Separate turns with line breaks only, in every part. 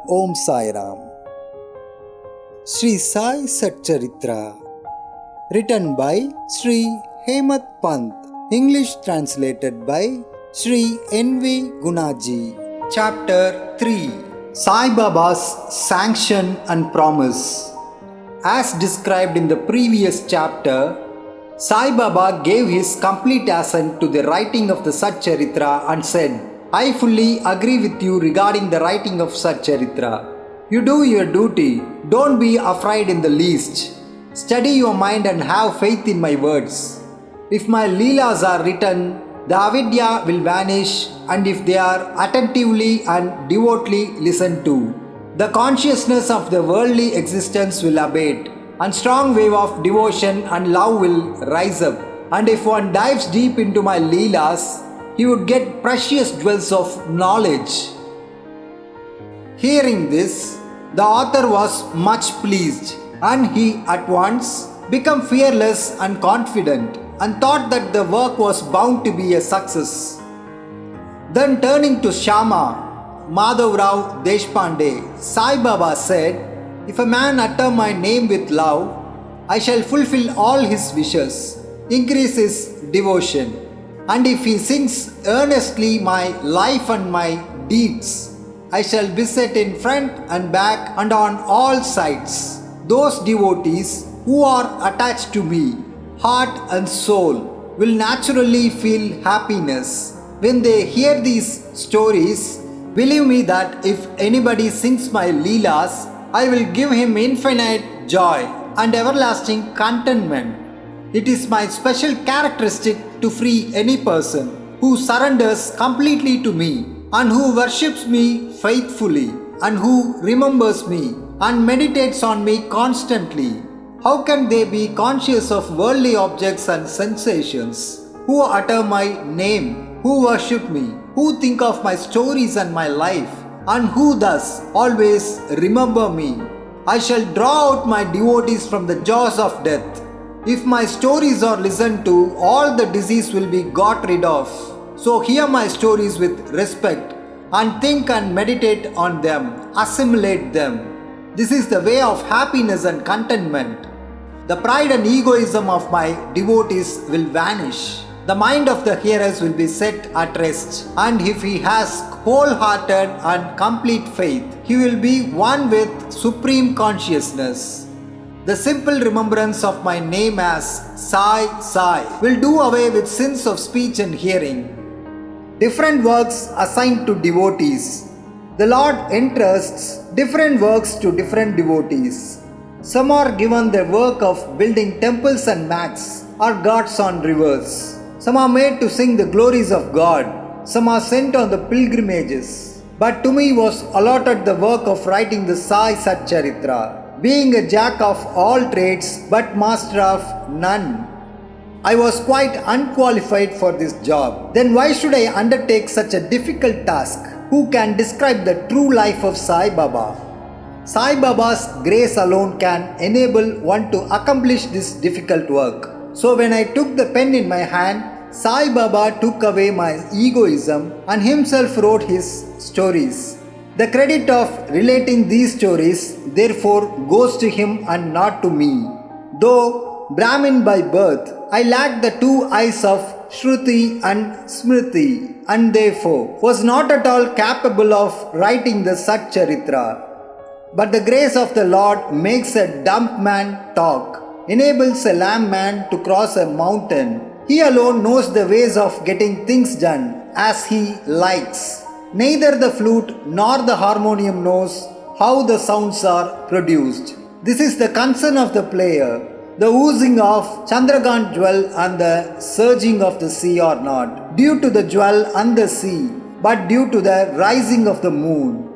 Om Sai Ram. Sri Sai Satcharitra, written by Sri Hemat Pant, English translated by Sri N.V. Gunaji. Chapter 3, Sai Baba's Sanction and Promise. As described in the previous chapter, Sai Baba gave his complete assent to the writing of the Satcharitra and said, I fully agree with you regarding the writing of Satcharitra. You do your duty, don't be afraid in the least. Study your mind and have faith in my words. If my Leelas are written, the avidya will vanish, and if they are attentively and devotedly listened to, the consciousness of the worldly existence will abate, and strong wave of devotion and love will rise up. And if one dives deep into my Leelas, he would get precious jewels of knowledge. Hearing this, the author was much pleased, and he at once became fearless and confident, and thought that the work was bound to be a success. Then turning to Shama Madhavrao Deshpande, Sai Baba said, if a man utter my name with love, I shall fulfill all his wishes, increase his devotion. And if he sings earnestly my life and my deeds, I shall beset in front and back and on all sides those devotees who are attached to me, heart and soul, will naturally feel happiness. When they hear these stories, believe me that if anybody sings my Leelas, I will give him infinite joy and everlasting contentment. It is my special characteristic to free any person who surrenders completely to me and who worships me faithfully and who remembers me and meditates on me constantly. How can they be conscious of worldly objects and sensations, who utter my name, who worship me, who think of my stories and my life, and who thus always remember me? I shall draw out my devotees from the jaws of death. If my stories are listened to, all the disease will be got rid of. So hear my stories with respect and think and meditate on them, assimilate them. This is the way of happiness and contentment. The pride and egoism of my devotees will vanish. The mind of the hearers will be set at rest, and if he has wholehearted and complete faith, he will be one with supreme consciousness. The simple remembrance of my name as Sai Sai will do away with sins of speech and hearing. Different works assigned to devotees. The Lord entrusts different works to different devotees. Some are given the work of building temples and mats or gods on rivers. Some are made to sing the glories of God. Some are sent on the pilgrimages. But to me was allotted the work of writing the Sai Satcharitra, being a jack of all trades but master of none. I was quite unqualified for this job. Then why should I undertake such a difficult task? Who can describe the true life of Sai Baba? Sai Baba's grace alone can enable one to accomplish this difficult work. So when I took the pen in my hand, Sai Baba took away my egoism and himself wrote his stories. The credit of relating these stories therefore goes to him and not to me. Though Brahmin by birth, I lacked the two eyes of Shruti and Smriti, and therefore was not at all capable of writing the Satcharitra. But the grace of the Lord makes a dumb man talk, enables a lame man to cross a mountain. He alone knows the ways of getting things done as he likes. Neither the flute nor the harmonium knows how the sounds are produced. This is the concern of the player. The oozing of Chandragant jewel and the surging of the sea are not due to the jewel and the sea, but due to the rising of the moon.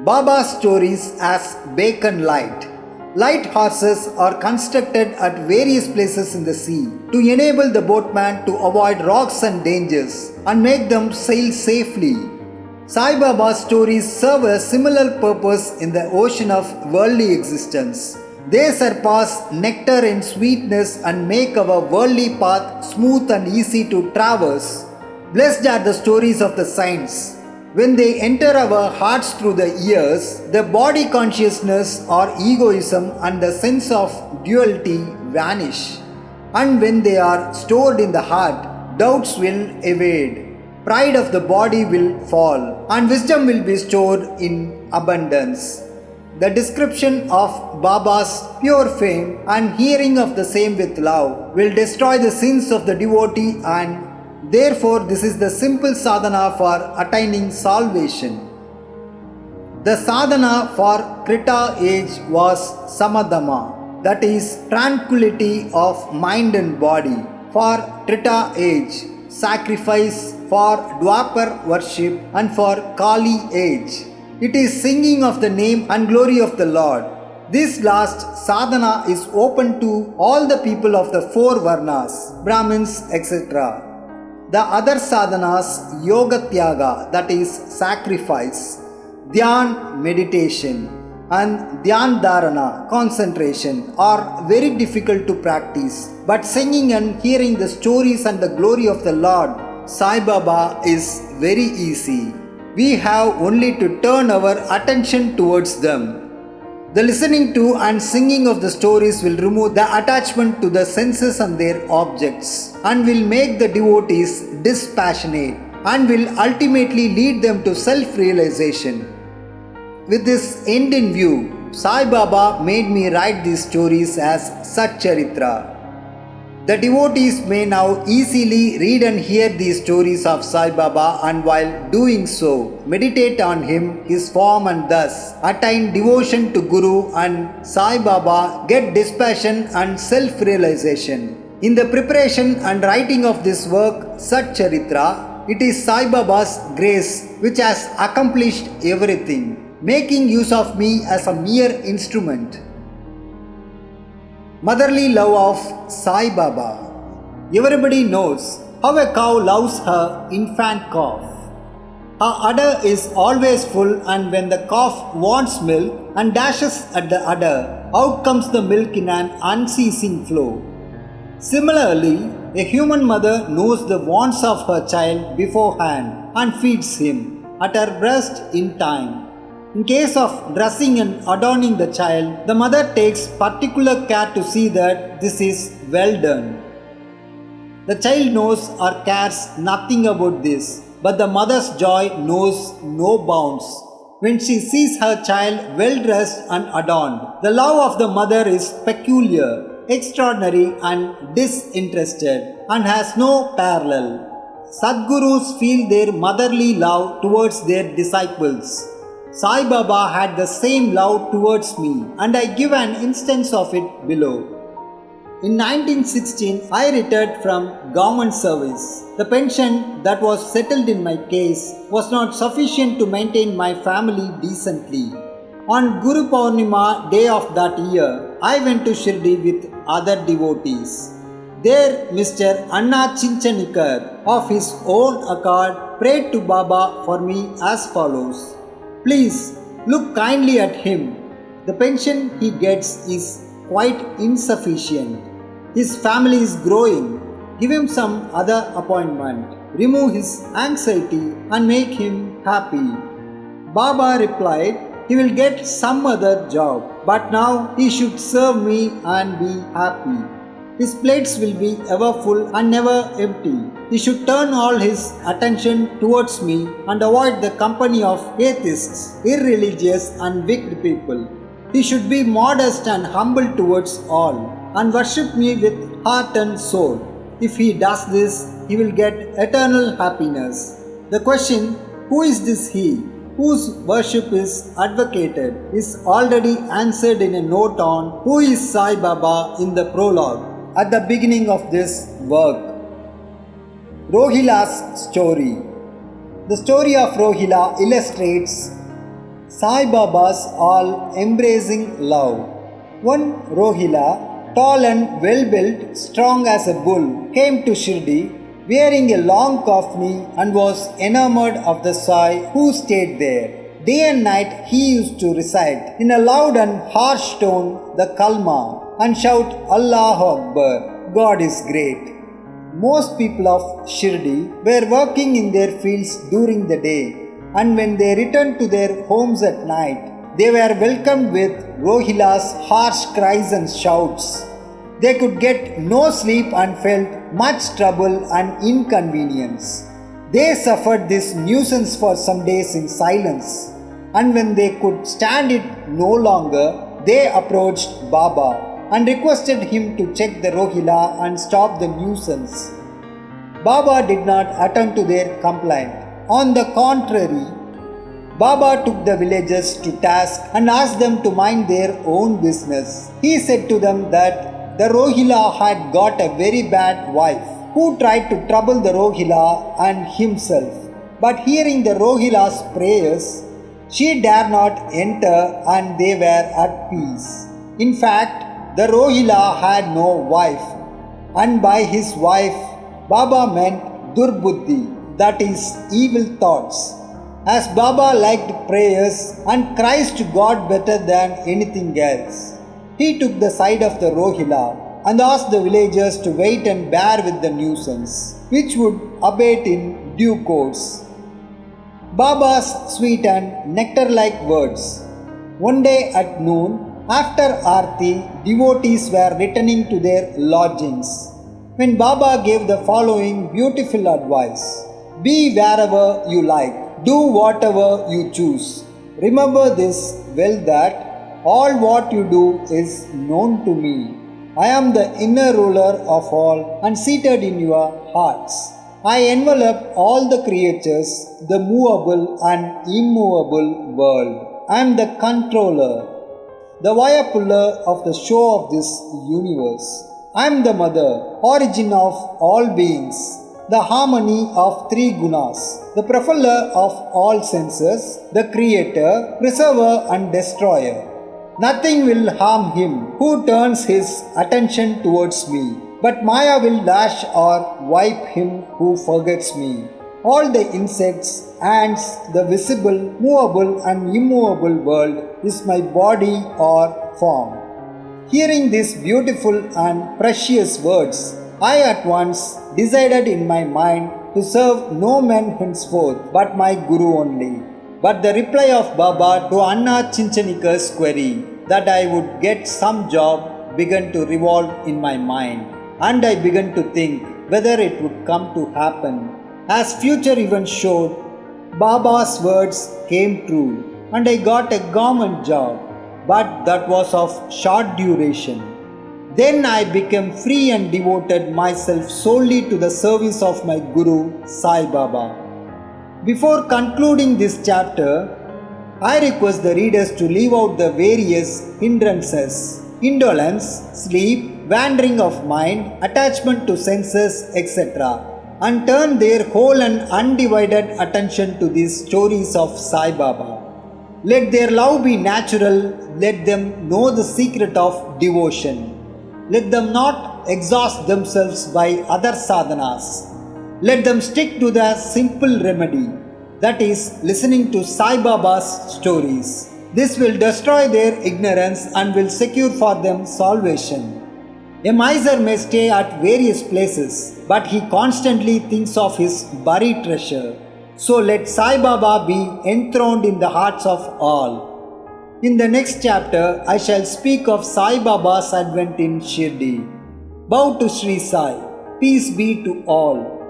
Baba's stories as beacon light. Light horses are constructed at various places in the sea to enable the boatman to avoid rocks and dangers and make them sail safely. Sai Baba's stories serve a similar purpose in the ocean of worldly existence. They surpass nectar in sweetness and make our worldly path smooth and easy to traverse. Blessed are the stories of the saints. When they enter our hearts through the ears, the body consciousness or egoism and the sense of duality vanish. And when they are stored in the heart, doubts will evade, pride of the body will fall, and wisdom will be stored in abundance. The description of Baba's pure fame and hearing of the same with love will destroy the sins of the devotee, and therefore this is the simple sadhana for attaining salvation. The sadhana for Krita age was Samadhama, that is tranquility of mind and body. For Trita age, sacrifice. For Dwapar worship, and for Kali age, it is singing of the name and glory of the Lord. This last sadhana is open to all the people of the four varnas, Brahmins, etc. The other sadhanas, Yoga Tyaga, that is sacrifice, Dhyan, meditation, and Dhyan Dharana, concentration, are very difficult to practice. But singing and hearing the stories and the glory of the Lord Sai Baba is very easy. We have only to turn our attention towards them. The listening to and singing of the stories will remove the attachment to the senses and their objects, and will make the devotees dispassionate, and will ultimately lead them to self-realization. With this end in view, Sai Baba made me write these stories as Satcharitra. The devotees may now easily read and hear these stories of Sai Baba, and while doing so, meditate on him, his form, and thus attain devotion to Guru and Sai Baba, get dispassion and self-realization. In the preparation and writing of this work, Satcharitra, it is Sai Baba's grace which has accomplished everything, making use of me as a mere instrument. Motherly love of Sai Baba. Everybody knows how a cow loves her infant calf. Her udder is always full, and when the calf wants milk and dashes at the udder, out comes the milk in an unceasing flow. Similarly, a human mother knows the wants of her child beforehand and feeds him at her breast in time. In case of dressing and adorning the child, the mother takes particular care to see that this is well done. The child knows or cares nothing about this, but the mother's joy knows no bounds when she sees her child well dressed and adorned. The love of the mother is peculiar, extraordinary, and disinterested, and has no parallel. Sadgurus feel their motherly love towards their disciples. Sai Baba had the same love towards me, and I give an instance of it below. In 1916, I retired from government service. The pension that was settled in my case was not sufficient to maintain my family decently. On Guru Purnima day of that year, I went to Shirdi with other devotees. There, Mr. Anna Chinchanikar, of his own accord, prayed to Baba for me as follows. Please look kindly at him. The pension he gets is quite insufficient. His family is growing. Give him some other appointment. Remove his anxiety and make him happy. Baba replied, he will get some other job, but now he should serve me and be happy. His plates will be ever full and never empty. He should turn all his attention towards me and avoid the company of atheists, irreligious and wicked people. He should be modest and humble towards all, and worship me with heart and soul. If he does this, he will get eternal happiness. The question, who is this he, whose worship is advocated, is already answered in a note on Who is Sai Baba in the prologue at the beginning of this work. Rohila's story. The story of Rohila illustrates Sai Baba's all-embracing love. One Rohila, tall and well-built, strong as a bull, came to Shirdi wearing a long kafni and was enamored of the Sai who stayed there. Day and night he used to recite in a loud and harsh tone the Kalma and shout Allahu Akbar, God is great. Most people of Shirdi were working in their fields during the day. and when they returned to their homes at night, they were welcomed with Rohila's harsh cries and shouts. They could get no sleep and felt much trouble and inconvenience. They suffered this nuisance for some days in silence, and when they could stand it no longer, they approached Baba and requested him to check the Rohila and stop the nuisance. Baba did not attend to their complaint. On the contrary, Baba took the villagers to task and asked them to mind their own business. He said to them that the Rohila had got a very bad wife who tried to trouble the Rohila and himself. But hearing the Rohila's prayers, she dared not enter and they were at peace. In fact, the Rohila had no wife, and by his wife, Baba meant Durbuddhi, that is, evil thoughts. As Baba liked prayers and cries to God better than anything else, he took the side of the Rohila and asked the villagers to wait and bear with the nuisance, which would abate in due course. Baba's sweet and nectar-like words. One day at noon, after Aarti, devotees were returning to their lodgings, when Baba gave the following beautiful advice: be wherever you like. Do whatever you choose. Remember this well that all what you do is known to me. I am the inner ruler of all and seated in your hearts. I envelop all the creatures, the movable and immovable world. I am the controller, the wire puller of the show of this universe. I am the mother, origin of all beings, the harmony of three gunas, the profuller of all senses, the creator, preserver and destroyer. Nothing will harm him who turns his attention towards me, but Maya will lash or wipe him who forgets me. All the insects, ants, the visible, movable and immovable world is my body or form. Hearing these beautiful and precious words, I at once decided in my mind to serve no man henceforth but my Guru only. But the reply of Baba to Anna Chinchanika's query that I would get some job began to revolve in my mind, and I began to think whether it would come to happen. As future events showed, Baba's words came true, and I got a government job, but that was of short duration. Then I became free and devoted myself solely to the service of my Guru, Sai Baba. Before concluding this chapter, I request the readers to leave out the various hindrances: indolence, sleep, wandering of mind, attachment to senses, etc., and turn their whole and undivided attention to these stories of Sai Baba. Let their love be natural, let them know the secret of devotion. Let them not exhaust themselves by other sadhanas. Let them stick to the simple remedy, that is, listening to Sai Baba's stories. This will destroy their ignorance and will secure for them salvation. A miser may stay at various places, but he constantly thinks of his buried treasure. So let Sai Baba be enthroned in the hearts of all. In the next chapter, I shall speak of Sai Baba's advent in Shirdi. Bow to Sri Sai. Peace be to all.